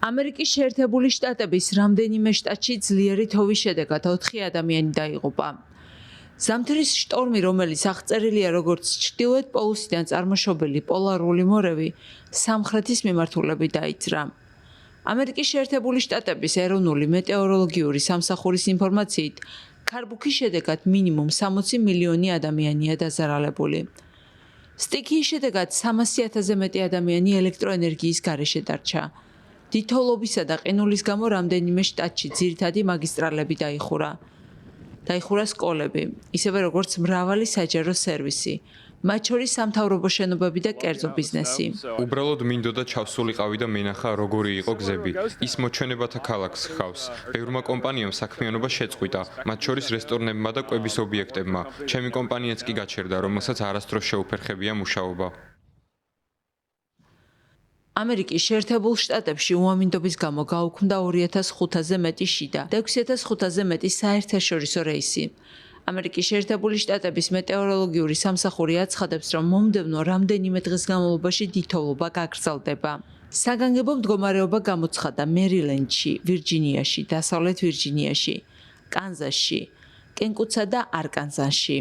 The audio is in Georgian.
ამერიკის შეერთებული შტატების რამდენიმე შტატში ძლიერი თოვის შედეგად 4 ადამიანი დაიღუპა. ზამთრის შტორმი, რომელიც აღწერილია როგორც ჩრდილოეთ პოლუსიდან წარმოშობილი პოლარული მორევი, სამხრეთის მიმართულებით დაიძრა. ამერიკის შეერთებული შტატების ეროვნული მეტეოროლოგიური სამსახურის ინფორმაციით, ქარბუქის შედეგად მინიმუმ 60 მილიონი ადამიანია დაზარალებული. სტიქიის შედეგად 300,000-ზე მეტი ადამიანი ელექტროენერგიის გარეშე დარჩა. დიდთოვლობისა და ყინულის გამო რამდენიმე შტატში ძირითადი მაგისტრალები დაიხურა. დაიხურა სკოლები, ისევე როგორც მრავალი საჯარო სერვისი, მათ შორის სამთავრობო შენობები და კერძო ბიზნესი. უბრალოდ მინდოდა ჩავსულიყავი და მენახა, როგორი იყო გზები. ის მოჩვენებათა ქალაქს ჰყავს. ბევრმა კომპანიამ საქმიანობა შეწყვიტა, მათ შორის რესტორნებმა და კვების ობიექტებმა. ჩემი კომპანიაც კი გაჩერდა, რომელსაც არასდროს შეუფერხებია მუშაობა. ამერიკის შეერთებულ შტატებში უამინდობის გამო გაუქმდა 2500-ზე მეტი შიდა და 6500-ზე მეტი საერთაშორისო რეისი. ამერიკის შეერთებული შტატების მეტეოროლოგიური სამსახური აცხადებს, რომ მომდევნო რამდენიმე დღის განმავლობაში დიდთოვლობა გაგრძელდება. საგანგებო მდგომარეობა გამოცხადდა მერილენდში, ვირჯინიაში, დასავლეთ ვირჯინიაში, კანზასში, კენკუთსა და არკანზასში.